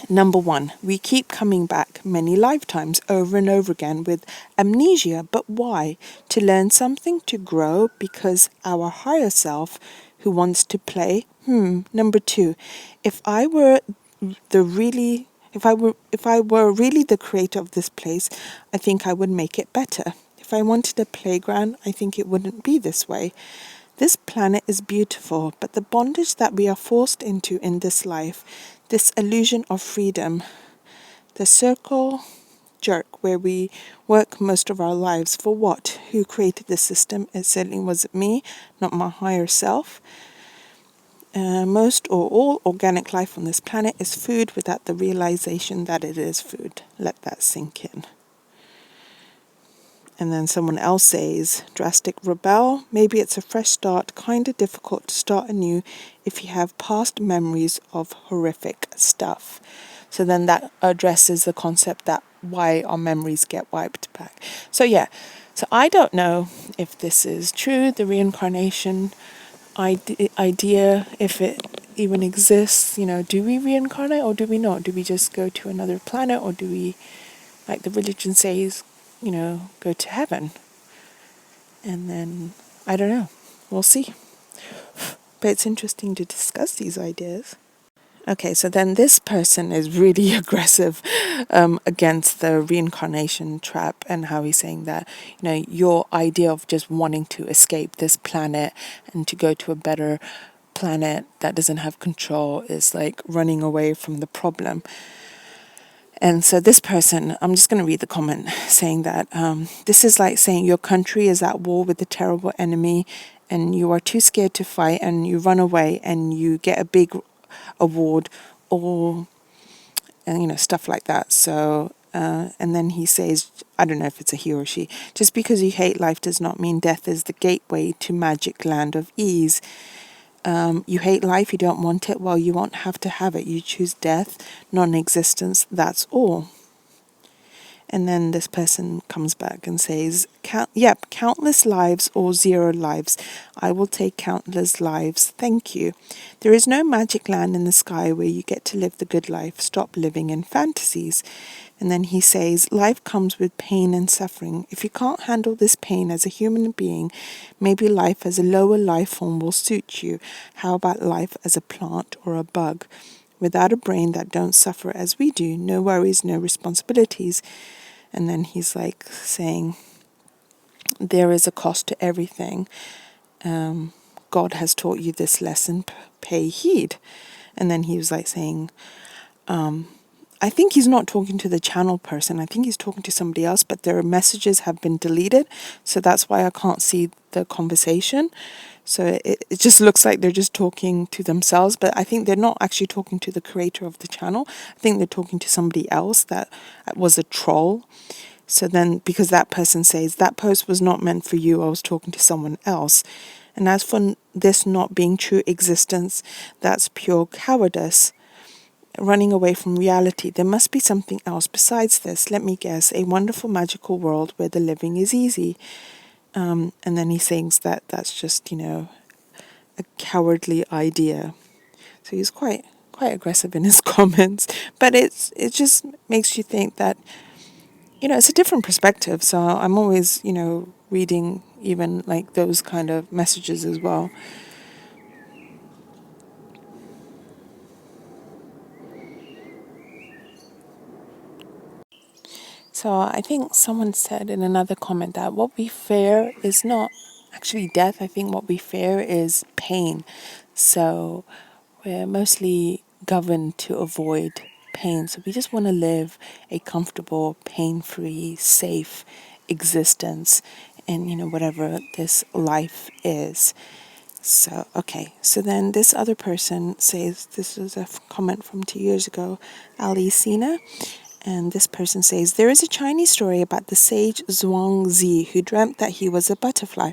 Number 1, we keep coming back many lifetimes over and over again with amnesia. But why? To learn something, to grow, because our higher self who wants to play. Number 2, if I were really the creator of this place, I think I would make it better. If I wanted a playground, I think it wouldn't be this way. This planet is beautiful, but the bondage that we are forced into in this life, this illusion of freedom, the circle jerk where we work most of our lives for what? Who created the system? It certainly wasn't me, not my higher self. Most or all organic life on this planet is food without the realization that it is food. Let that sink in. And then someone else says, drastic rebel, maybe it's a fresh start, kind of difficult to start anew if you have past memories of horrific stuff. So then that addresses the concept that why our memories get wiped back. So I don't know if this is true, the reincarnation idea, if it even exists. Do we reincarnate or do we not? Do we just go to another planet, or do we, like the religion says, go to heaven? And then, I don't know. We'll see. But it's interesting to discuss these ideas. Okay, so then this person is really aggressive against the reincarnation trap, and how he's saying that, your idea of just wanting to escape this planet and to go to a better planet that doesn't have control is like running away from the problem. And so this person, I'm just going to read the comment saying that this is like saying your country is at war with a terrible enemy and you are too scared to fight and you run away and you get a big award or stuff like that. So and then he says, I don't know if it's a he or she, just because you hate life does not mean death is the gateway to magic land of ease. You hate life, you don't want it, well, you won't have to have it. You choose death, non-existence, that's all. And then this person comes back and says, countless lives or 0 lives. I will take countless lives. Thank you. There is no magic land in the sky where you get to live the good life. Stop living in fantasies. And then he says, life comes with pain and suffering. If you can't handle this pain as a human being, maybe life as a lower life form will suit you. How about life as a plant or a bug? Without a brain that don't suffer as we do, no worries, no responsibilities. And then he's like saying, there is a cost to everything. God has taught you this lesson, pay heed. And then he was like saying, I think he's not talking to the channel person. I think he's talking to somebody else, but their messages have been deleted. So that's why I can't see the conversation. So it just looks like they're just talking to themselves, but I think they're not actually talking to the creator of the channel. I think they're talking to somebody else that was a troll. So then, because that person says, that post was not meant for you, I was talking to someone else. And as for this not being true existence, that's pure cowardice. Running away from reality. There must be something else besides this. Let me guess, a wonderful magical world where the living is easy. And then he thinks that that's just, a cowardly idea. So he's quite aggressive in his comments. But it just makes you think that, it's a different perspective. So I'm always, reading even like those kind of messages as well. So I think someone said in another comment that what we fear is not actually death. I think what we fear is pain. So we're mostly governed to avoid pain. So we just want to live a comfortable, pain-free, safe existence. in, whatever this life is. So, okay. So then this other person says, this was a comment from 2 years ago, Ali Sina. And this person says, there is a Chinese story about the sage Zhuangzi who dreamt that he was a butterfly.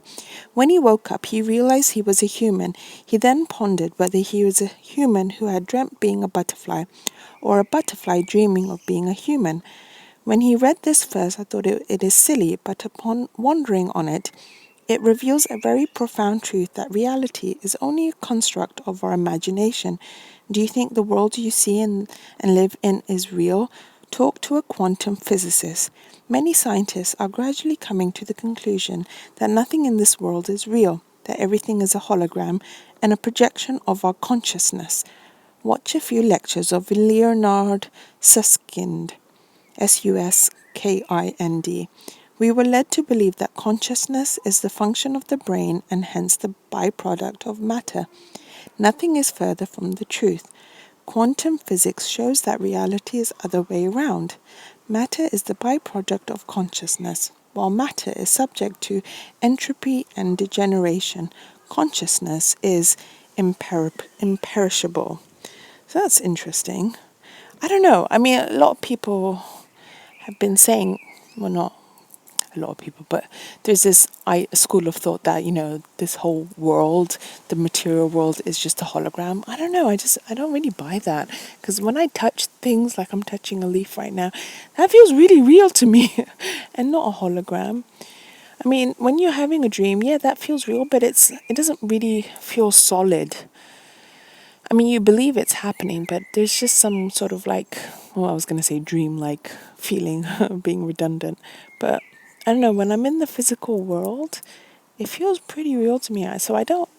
When he woke up, he realized he was a human. He then pondered whether he was a human who had dreamt being a butterfly, or a butterfly dreaming of being a human. When he read this verse, I thought it is silly, but upon wondering on it, it reveals a very profound truth that reality is only a construct of our imagination. Do you think the world you see and live in is real? Talk to a quantum physicist. Many scientists are gradually coming to the conclusion that nothing in this world is real, that everything is a hologram and a projection of our consciousness. Watch a few lectures of Leonard Susskind, Suskind. We were led to believe that consciousness is the function of the brain and hence the byproduct of matter. Nothing is further from the truth. Quantum physics shows that reality is other way around. Matter is the byproduct of consciousness, while matter is subject to entropy and degeneration. Consciousness is imperishable. So that's interesting. I don't know. I mean, a lot of people have been saying, well, not a lot of people, but there's this school of thought that, this whole world, the material world, is just a hologram. I don't know. I don't really buy that, because when I touch things, like I'm touching a leaf right now, that feels really real to me and not a hologram. I mean, when you're having a dream, yeah, that feels real, but it doesn't really feel solid. I mean, you believe it's happening, but there's just some sort of I was going to say dream-like feeling, being redundant. But I don't know, when I'm in the physical world, it feels pretty real to me. So I don't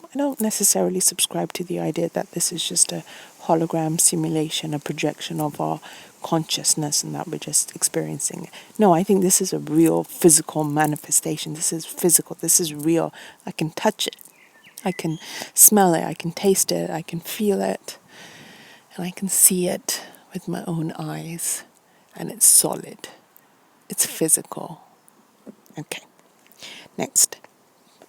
necessarily subscribe to the idea that this is just a hologram simulation, a projection of our consciousness and that we're just experiencing it. No, I think this is a real physical manifestation. This is physical. This is real. I can touch it. I can smell it, I can taste it, I can feel it, and I can see it with my own eyes. And it's solid. It's physical. Okay. Next.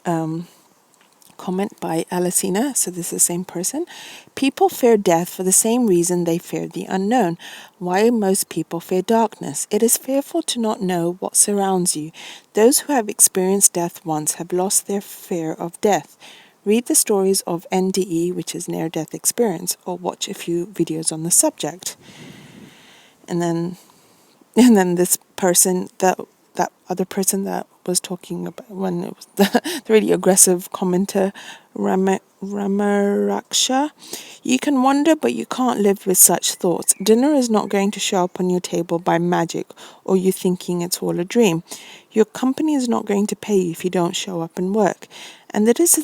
Comment by Alicina. So this is the same person. People fear death for the same reason they fear the unknown. Why most people fear darkness? It is fearful to not know what surrounds you. Those who have experienced death once have lost their fear of death. Read the stories of NDE, which is near-death experience, or watch a few videos on the subject. And then this person, that other person that was talking about, when it was the really aggressive commenter, Ramaraksha, you can wonder, but you can't live with such thoughts. Dinner is not going to show up on your table by magic, or you thinking it's all a dream. Your company is not going to pay you if you don't show up and work. And this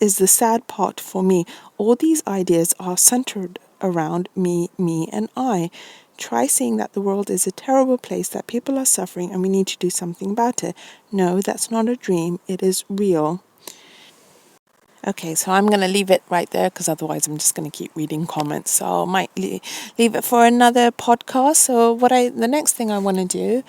is the sad part for me. All these ideas are centered around me, and I. Try seeing that the world is a terrible place, that people are suffering, and we need to do something about it. No, that's not a dream. It is real. Okay, so I'm going to leave it right there, because otherwise I'm just going to keep reading comments. So I might leave it for another podcast. So the next thing I want to do